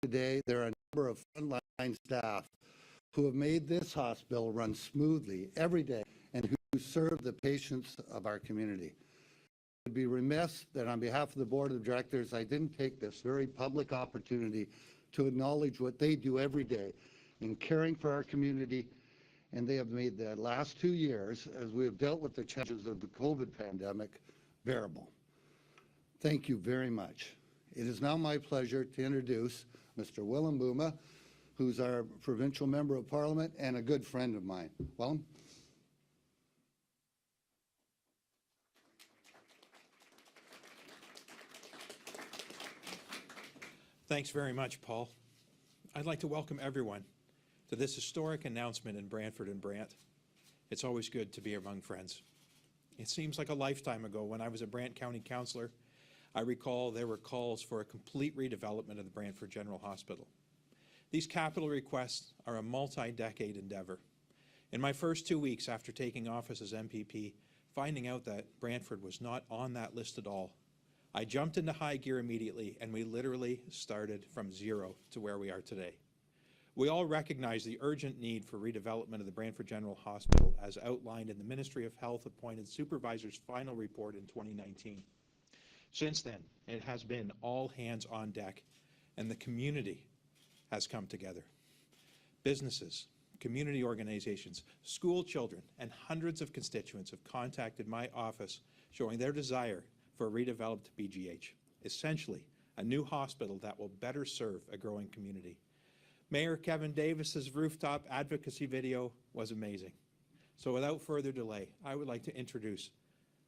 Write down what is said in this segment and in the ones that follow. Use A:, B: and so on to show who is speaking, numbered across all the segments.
A: today, there are a number of frontline staff who have made this hospital run smoothly every day and who serve the patients of our community. I would be remiss that on behalf of the Board of Directors, I didn't take this very public opportunity to acknowledge what they do every day in caring for our community, and they have made the last 2 years, as we have dealt with the challenges of the COVID pandemic, bearable. Thank you very much. It is now my pleasure to introduce Mr. Willem Bouma, who's our provincial member of parliament and a good friend of mine. Willem?
B: Thanks very much, Paul. I'd like to welcome everyone to this historic announcement in Brantford and Brant. It's always good to be among friends. It seems like a lifetime ago when I was a Brant County councillor. I recall there were calls for a complete redevelopment of the Brantford General Hospital. These capital requests are a multi-decade endeavor. In my first 2 weeks after taking office as MPP, finding out that Brantford was not on that list at all, I jumped into high gear immediately, and we literally started from zero to where we are today. We all recognize the urgent need for redevelopment of the Brantford General Hospital as outlined in the Ministry of Health appointed supervisor's final report in 2019. Since then, it has been all hands on deck, and the community has come together. Businesses, community organizations, school children, and hundreds of constituents have contacted my office showing their desire for a redeveloped BGH, essentially a new hospital that will better serve a growing community. Mayor Kevin Davis's rooftop advocacy video was amazing. So without further delay, I would like to introduce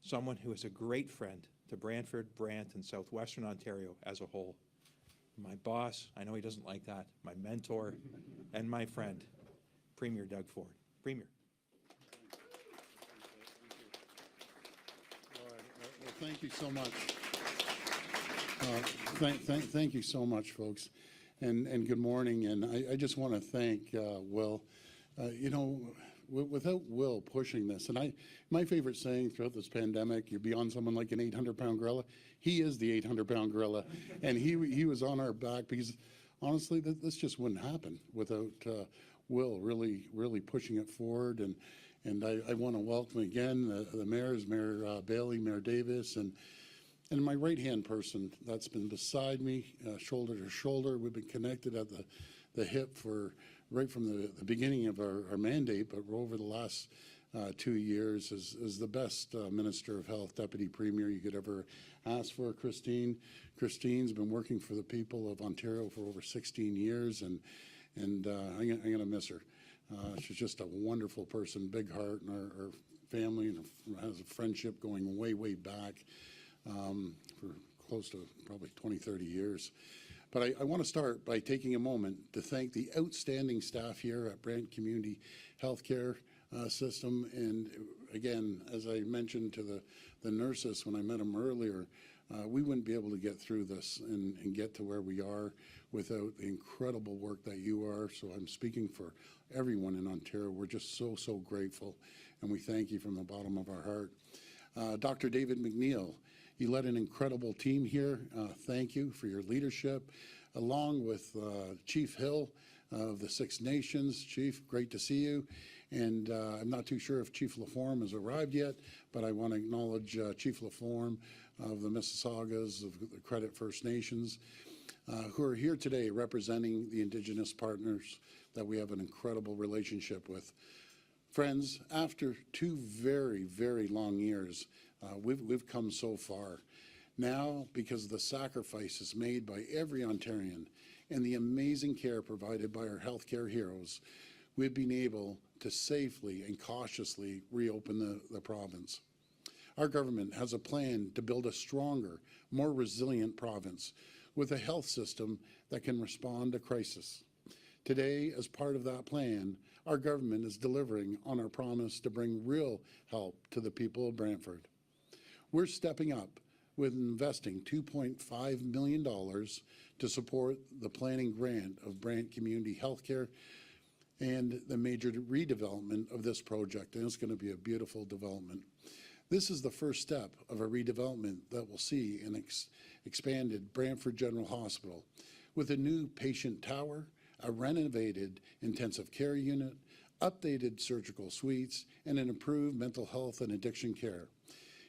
B: someone who is a great friend to Brantford, Brant, and Southwestern Ontario as a whole. My boss, I know he doesn't like that, my mentor, and my friend, Premier Doug Ford. Premier.
C: Well, thank you so much. Thank you so much, folks, and good morning. And I just want to thank Will. You know, without Will pushing this, and my favorite saying throughout this pandemic, you're beyond someone like an 800-pound gorilla. He is the 800-pound gorilla, and he was on our back because honestly, this just wouldn't happen without Will really pushing it forward. And I want to welcome again the mayors, Mayor Bailey, Mayor Davis, and my right-hand person that's been beside me, shoulder to shoulder. We've been connected at the hip for right from the beginning of our mandate, but over the last 2 years is the best Minister of Health, Deputy Premier you could ever ask for, Christine. Christine's been working for the people of Ontario for over 16 years, and I'm going to miss her. She's just a wonderful person, big heart, and our family and has a friendship going way back for close to probably 20, 30 years. But I want to start by taking a moment to thank the outstanding staff here at Brant Community Healthcare System. And again, as I mentioned to the nurses when I met them earlier, we wouldn't be able to get through this and get to where we are without the incredible work that you are. So I'm speaking for everyone in Ontario. We're just so grateful, and we thank you from the bottom of our heart. Dr. David McNeil, you led an incredible team here. Thank you for your leadership, along with Chief Hill of the Six Nations. Chief, great to see you. And I'm not too sure if Chief Laforme has arrived yet, but I want to acknowledge Chief Laforme of the Mississaugas of the Credit First Nations, who are here today representing the Indigenous partners that we have an incredible relationship with. Friends, after 2 very long years, we've come so far. Now, because of the sacrifices made by every Ontarian and the amazing care provided by our healthcare heroes, we've been able to safely and cautiously reopen the province. Our government has a plan to build a stronger, more resilient province with a health system that can respond to crisis. Today, as part of that plan, our government is delivering on our promise to bring real help to the people of Brantford. We're stepping up with investing $2.5 million to support the planning grant of Brant Community Healthcare and the major redevelopment of this project, and it's going to be a beautiful development. This is the first step of a redevelopment that will see an expanded Brantford General Hospital with a new patient tower, a renovated intensive care unit, updated surgical suites, and an improved mental health and addiction care.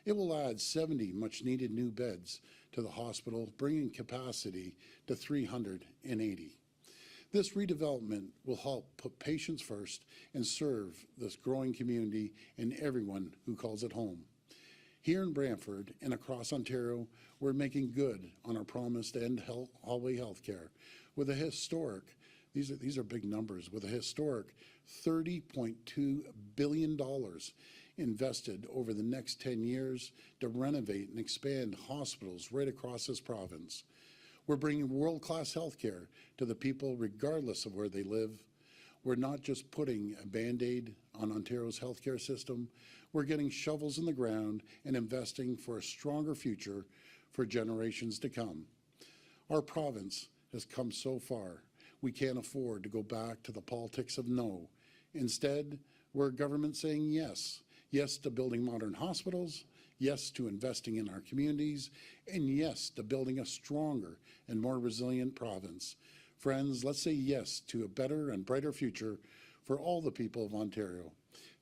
C: It will add 70 much-needed new beds to the hospital, bringing capacity to 380. This redevelopment will help put patients first and serve this growing community and everyone who calls it home. Here in Brantford and across Ontario, we're making good on our promise to end hallway health care with a historic, these are big numbers, with a historic $30.2 billion invested over the next 10 years to renovate and expand hospitals right across this province. We're bringing world-class health care to the people regardless of where they live. We're not just putting a Band-Aid on Ontario's healthcare system. We're getting shovels in the ground and investing for a stronger future for generations to come. Our province has come so far. We can't afford to go back to the politics of no. Instead, we're a government saying yes. Yes to building modern hospitals, yes to investing in our communities, and yes to building a stronger and more resilient province. Friends, let's say yes to a better and brighter future for all the people of Ontario.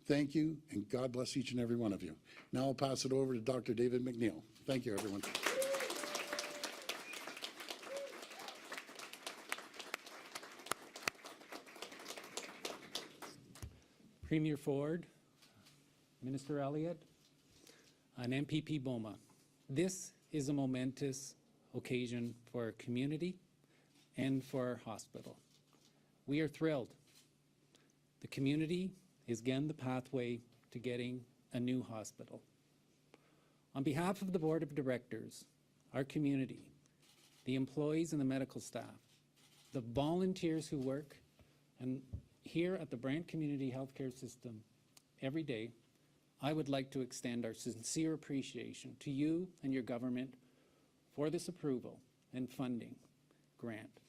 C: Thank you, and God bless each and every one of you. Now I'll pass it over to Dr. David McNeil. Thank you, everyone.
D: Premier Ford, Minister Elliott, and MPP Boma. This is a momentous occasion for our community and for our hospital. We are thrilled. The community is again the pathway to getting a new hospital. On behalf of the Board of Directors, our community, the employees and the medical staff, the volunteers who work and here at the Brant Community Healthcare System every day, I would like to extend our sincere appreciation to you and your government for this approval and funding grant.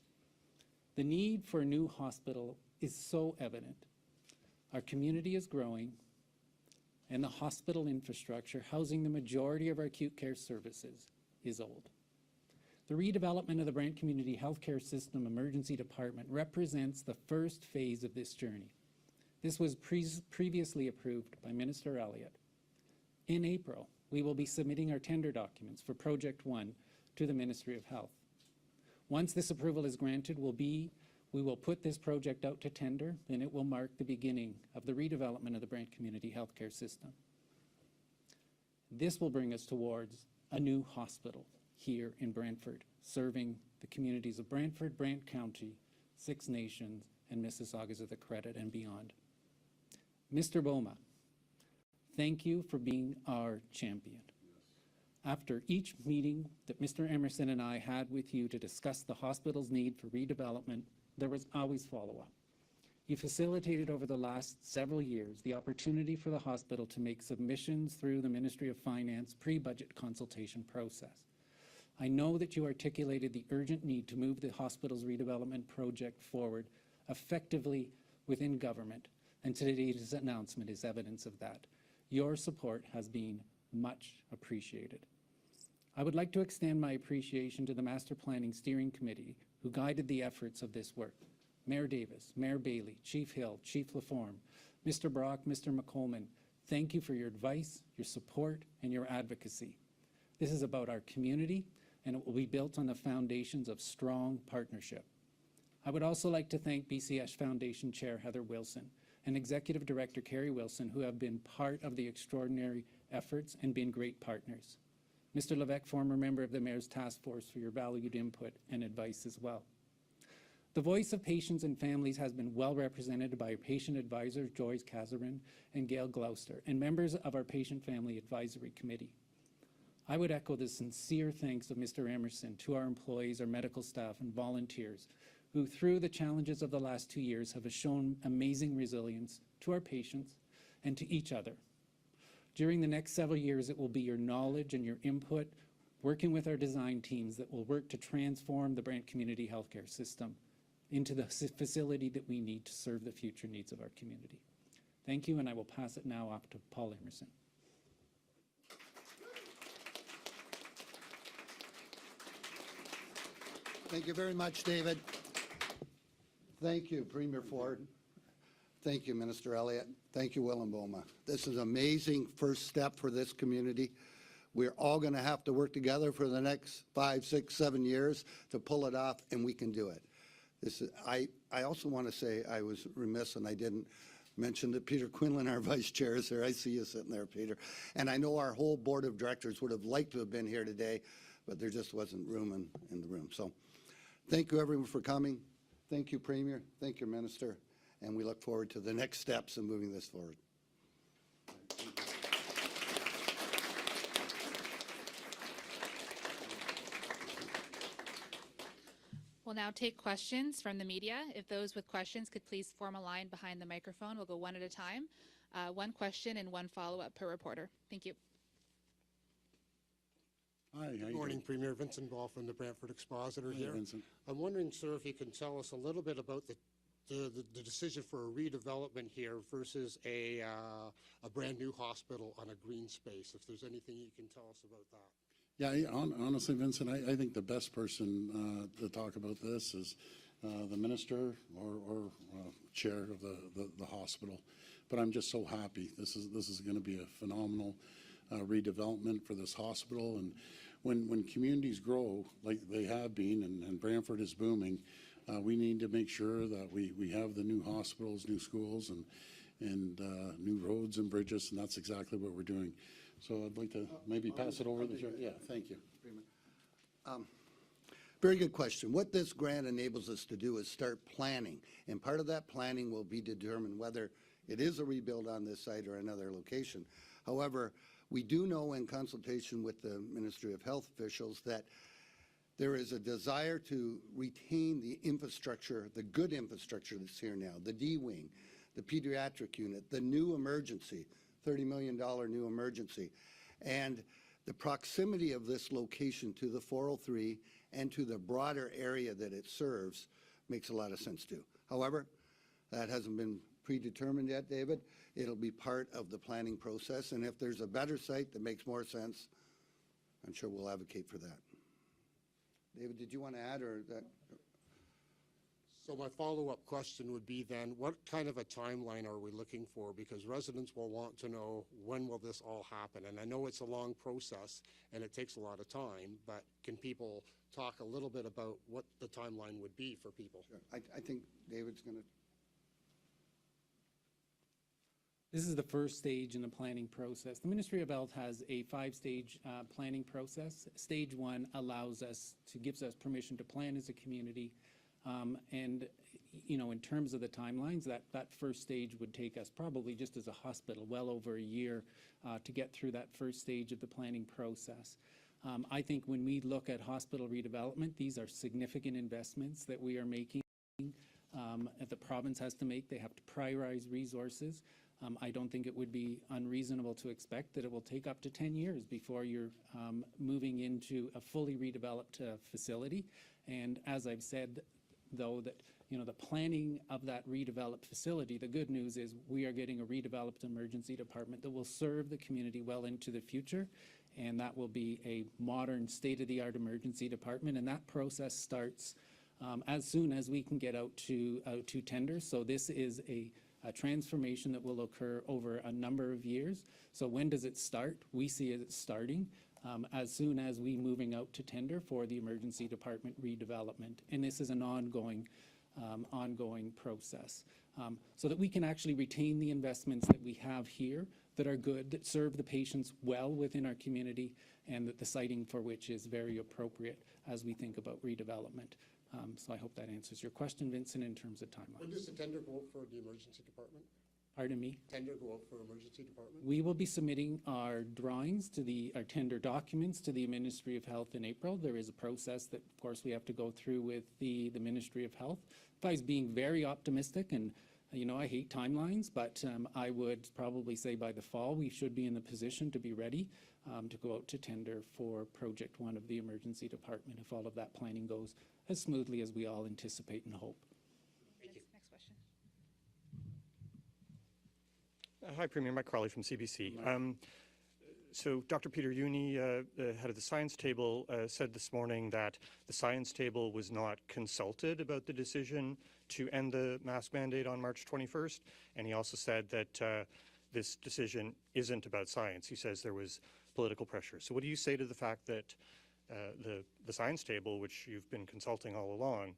D: The need for a new hospital is so evident. Our community is growing, and the hospital infrastructure housing the majority of our acute care services is old. The redevelopment of the Brant Community Healthcare System Emergency Department represents the first phase of this journey. This was previously approved by Minister Elliott. In April, we will be submitting our tender documents for Project 1 to the Ministry of Health. Once this approval is granted, we will put this project out to tender, and it will mark the beginning of the redevelopment of the Brant Community Healthcare System. This will bring us towards a new hospital here in Brantford, serving the communities of Brantford, Brant County, Six Nations, and Mississaugas of the Credit and beyond. Mr. Boma, thank you for being our champion. After each meeting that Mr. Emerson and I had with you to discuss the hospital's need for redevelopment, there was always follow-up. You facilitated over the last several years the opportunity for the hospital to make submissions through the Ministry of Finance pre-budget consultation process. I know that you articulated the urgent need to move the hospital's redevelopment project forward effectively within government, and today's announcement is evidence of that. Your support has been much appreciated. I would like to extend my appreciation to the Master Planning Steering Committee who guided the efforts of this work. Mayor Davis, Mayor Bailey, Chief Hill, Chief Laforme, Mr. Brock, Mr. McColman, thank you for your advice, your support, and your advocacy. This is about our community, and it will be built on the foundations of strong partnership. I would also like to thank BCS Foundation Chair Heather Wilson and Executive Director Carrie Wilson, who have been part of the extraordinary efforts and been great partners. Mr. Levesque, former member of the Mayor's Task Force, for your valued input and advice as well. The voice of patients and families has been well represented by our patient advisors, Joyce Kazarin and Gail Gloucester, and members of our Patient Family Advisory Committee. I would echo the sincere thanks of Mr. Emerson to our employees, our medical staff, and volunteers who, through the challenges of the last 2 years, have shown amazing resilience to our patients and to each other. During the next several years, it will be your knowledge and your input, working with our design teams, that will work to transform the Brant Community Healthcare System into the facility that we need to serve the future needs of our community. Thank you, and I will pass it now off to Paul Emerson.
A: Thank you very much, David. Thank you, Premier Ford. Thank you, Minister Elliott. Thank you, Willem. This is an amazing first step for this community. We're all going to have to work together for the next 5, 6, 7 years to pull it off, and we can do it. I also want to say I was remiss and I didn't mention that Peter Quinlan, our vice chair, is there. I see you sitting there, Peter. And I know our whole board of directors would have liked to have been here today, but there just wasn't room in the room. So thank you, everyone, for coming. Thank you, Premier. Thank you, Minister. And we look forward to the next steps in moving this forward.
E: We'll now take questions from the media. If those with questions could please form a line behind the microphone. We'll go one at a time. One question and one follow-up per reporter. Thank you.
C: Hi, how you
F: Good morning,
C: doing?
F: Premier. Vincent Ball from the Brantford Expositor
C: Hi,
F: here.
C: Vincent.
F: I'm wondering, sir, if you can tell us a little bit about the decision for a redevelopment here versus a brand new hospital on a green space, if there's anything you can tell us about that.
C: Yeah, honestly, Vincent, I think the best person to talk about this is the minister or chair of the hospital. But I'm just so happy. This is going to be a phenomenal redevelopment for this hospital. And when communities grow like they have been, and Brantford is booming, we need to make sure that we have the new hospitals, new schools, and new roads and bridges, and that's exactly what we're doing. So I'd like to maybe pass it over to the chair. Yeah, thank you.
A: Very good question. What this grant enables us to do is start planning, and part of that planning will be to determine whether it is a rebuild on this site or another location. However, we do know in consultation with the Ministry of Health officials that there is a desire to retain the infrastructure, the good infrastructure that's here now, the D-wing, the pediatric unit, the new emergency, $30 million new emergency. And the proximity of this location to the 403 and to the broader area that it serves makes a lot of sense too. However, that hasn't been predetermined yet, David. It'll be part of the planning process, and if there's a better site that makes more sense, I'm sure we'll advocate for that. David, did you want to add, or that?
F: So my follow-up question would be then, what kind of a timeline are we looking for? Because residents will want to know, when will this all happen? And I know it's a long process and it takes a lot of time, but can people talk a little bit about what the timeline would be for people?
A: Sure. I think David's going to.
D: This is the first stage in the planning process. The Ministry of Health has a 5-stage planning process. Stage 1 gives us permission to plan as a community. And, you know, in terms of the timelines, that first stage would take us probably just as a hospital well over a year to get through that first stage of the planning process. I think when we look at hospital redevelopment, these are significant investments that we are making, that the province has to make. They have to prioritize resources. I don't think it would be unreasonable to expect that it will take up to 10 years before you're moving into a fully redeveloped facility. And as I've said, though, that, you know, the planning of that redeveloped facility, the good news is we are getting a redeveloped emergency department that will serve the community well into the future, and that will be a modern, state-of-the-art emergency department, and that process starts as soon as we can get out to tender. So this is a transformation that will occur over a number of years. So when does it start? We see it starting as soon as we moving out to tender for the emergency department redevelopment. And this is an ongoing process, so that we can actually retain the investments that we have here that are good, that serve the patients well within our community, and that the siting for which is very appropriate as we think about redevelopment. So I hope that answers your question, Vincent, in terms of timeline.
F: When does the tender go out for the emergency department?
D: Pardon me?
F: Tender go out for emergency department?
D: We will be submitting our drawings to our tender documents to the Ministry of Health in April. There is a process that, of course, we have to go through with the Ministry of Health. If I was being very optimistic, and you know, I hate timelines, but I would probably say by the fall we should be in the position to be ready to go out to tender for Project 1 of the emergency department if all of that planning goes as smoothly as we all anticipate and hope.
F: Thank you.
E: Next question.
G: Hi, Premier. Mike Crawley from CBC. So Dr. Peter Uni, the head of the science table, said this morning that the science table was not consulted about the decision to end the mask mandate on March 21st. And he also said that this decision isn't about science. He says there was political pressure. So what do you say to the fact that the science table, which you've been consulting all along,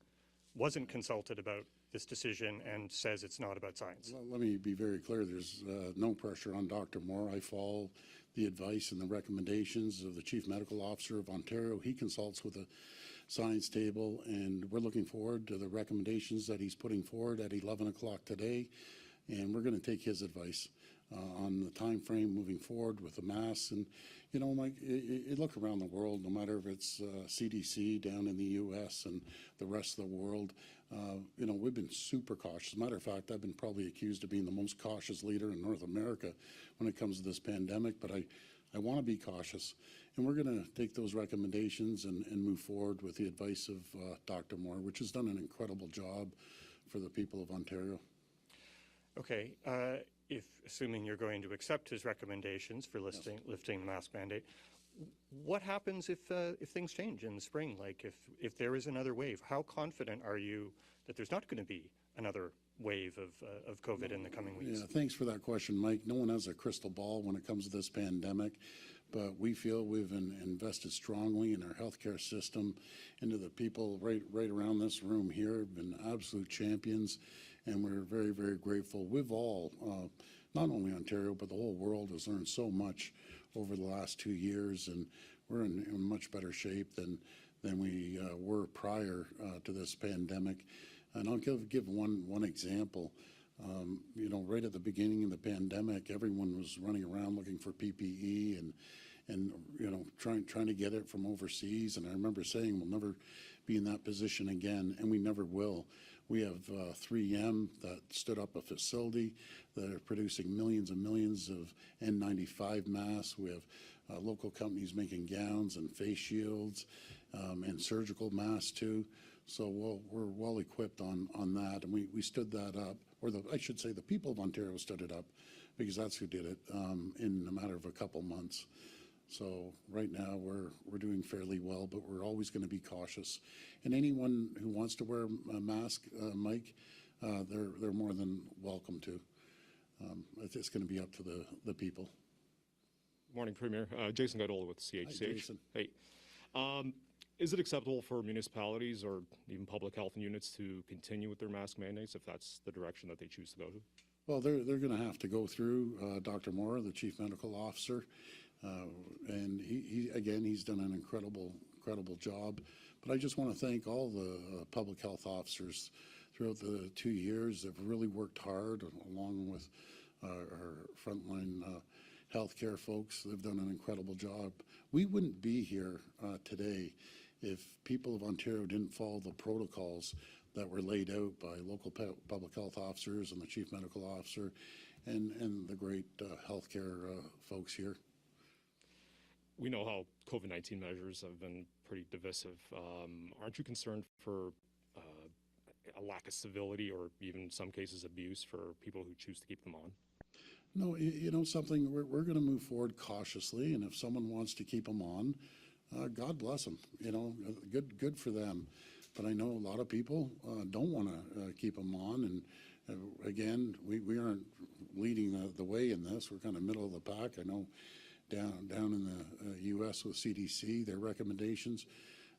G: wasn't consulted about this decision and says it's not about science?
C: Well, let me be very clear. There's no pressure on Dr. Moore. I follow the advice and the recommendations of the Chief Medical Officer of Ontario. He consults with the science table, and we're looking forward to the recommendations that he's putting forward at 11 o'clock today. And we're going to take his advice on the time frame moving forward with the masks. And, you know, Mike, you look around the world, no matter if it's CDC down in the U.S. and the rest of the world, you know, we've been super cautious. As a matter of fact, I've been probably accused of being the most cautious leader in North America when it comes to this pandemic, but I want to be cautious. And we're going to take those recommendations and move forward with the advice of Dr. Moore, which has done an incredible job for the people of Ontario.
G: Okay. If assuming you're going to accept his recommendations for lifting the mask mandate, what happens if things change in the spring? Like if there is another wave, how confident are you that there's not going to be another wave of COVID in the coming weeks?
C: Yeah, thanks for that question, Mike. No one has a crystal ball when it comes to this pandemic, but we feel we've invested strongly in our healthcare system, into the people right around this room here have been absolute champions, and we're very, very grateful. We've all, not only Ontario, but the whole world has learned so much over the last 2 years, and we're in much better shape than we were prior to this pandemic. And I'll give one example. You know, right at the beginning of the pandemic, everyone was running around looking for PPE and you know, trying to get it from overseas. And I remember saying we'll never be in that position again, and we never will. We have 3M that stood up a facility that are producing millions and millions of N95 masks. We have local companies making gowns and face shields and surgical masks too. So we're well equipped on that, and we stood that up, or I should say the people of Ontario stood it up, because that's who did it in a matter of a couple months. So right now we're doing fairly well, but we're always going to be cautious. And anyone who wants to wear a mask, Mike, they're more than welcome to. It's going to be up to the people.
H: Morning, Premier. Jason Godola with CHCH.
C: Hi, Jason.
H: Hey. Is it acceptable for municipalities or even public health units to continue with their mask mandates if that's the direction that they choose to go to?
C: Well, they're going to have to go through Dr. Moore, the Chief Medical Officer, and he's done an incredible job. But I just want to thank all the public health officers throughout the 2 years. They've really worked hard, along with our frontline healthcare folks. They've done an incredible job. We wouldn't be here today if people of Ontario didn't follow the protocols that were laid out by local public health officers and the Chief Medical Officer and the great healthcare folks here.
H: We know how COVID-19 measures have been pretty divisive. Aren't you concerned for a lack of civility or even in some cases abuse for people who choose to keep them on?
C: No, you know something, we're going to move forward cautiously, and if someone wants to keep them on, God bless them, you know, good for them. But I know a lot of people don't want to keep them on, and again, we aren't leading the way in this. We're kind of middle of the pack. I know down in the U.S. with CDC, their recommendations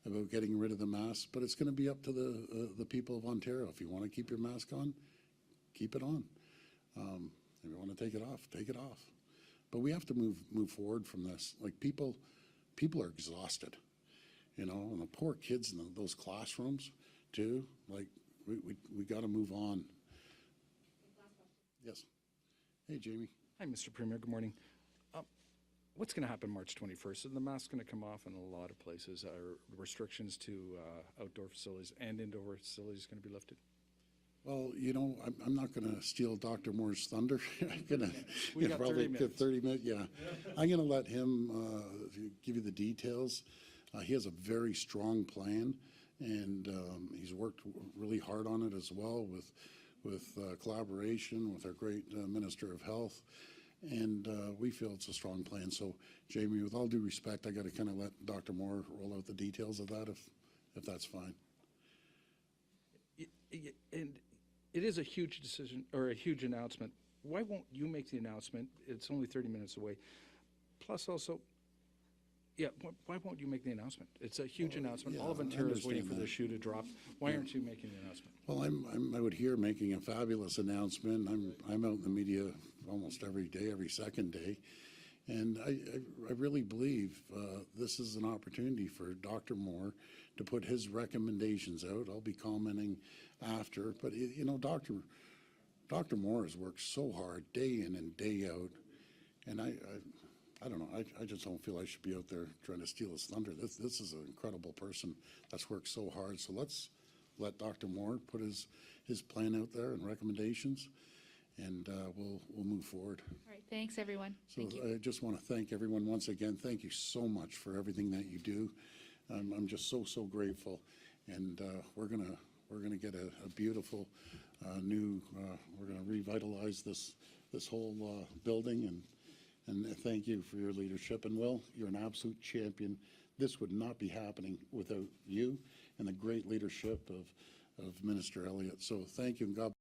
C: about getting rid of the masks, but it's going to be up to the people of Ontario. If you want to keep your mask on, keep it on. If you want to take it off. But we have to move forward from this. Like people are exhausted, you know, and the poor kids in those classrooms too. Like we got to move on. Yes. Hey, Jamie.
I: Hi, Mr. Premier. Good morning. What's going to happen March 21st? Are the masks going to come off in a lot of places? Are restrictions to outdoor facilities and indoor facilities going to be lifted?
C: Well, you know, I'm not going to steal Dr. Moore's thunder. I'm going to
I: We got 30 minutes.
C: 30 minutes. Yeah, I'm going to let him give you the details. He has a very strong plan, and he's worked really hard on it as well with collaboration with our great Minister of Health. and we feel it's a strong plan. So, Jamie, with all due respect, I got to kind of let Dr. Moore roll out the details of that, if that's fine.
I: And it is a huge decision, or a huge announcement. Why won't you make the announcement? It's only 30 minutes away. Plus also, yeah, why won't you make the announcement? It's a huge announcement.
C: yeah,
I: All of
C: I
I: Ontario is waiting
C: understand
I: for the
C: that.
I: shoe to drop. Why aren't you making the announcement?
C: Well, I'm out here making a fabulous announcement. I'm out in the media almost every day, every second day. And I really believe this is an opportunity for Dr. Moore to put his recommendations out. I'll be commenting after, but you know, Dr. Moore has worked so hard day in and day out, and I don't know, I just don't feel I should be out there trying to steal his thunder. This is an incredible person that's worked so hard. So let's let Dr. Moore put his plan out there and recommendations, and we'll move forward.
E: All right, thanks, everyone.
C: So
E: Thank you.
C: I just want to thank everyone once again. Thank you so much for everything that you do. I'm just so grateful, and we're gonna get a beautiful new. We're gonna revitalize this whole building, and thank you for your leadership. And Will, you're an absolute champion. This would not be happening without you and the great leadership of Minister Elliott. So thank you, and God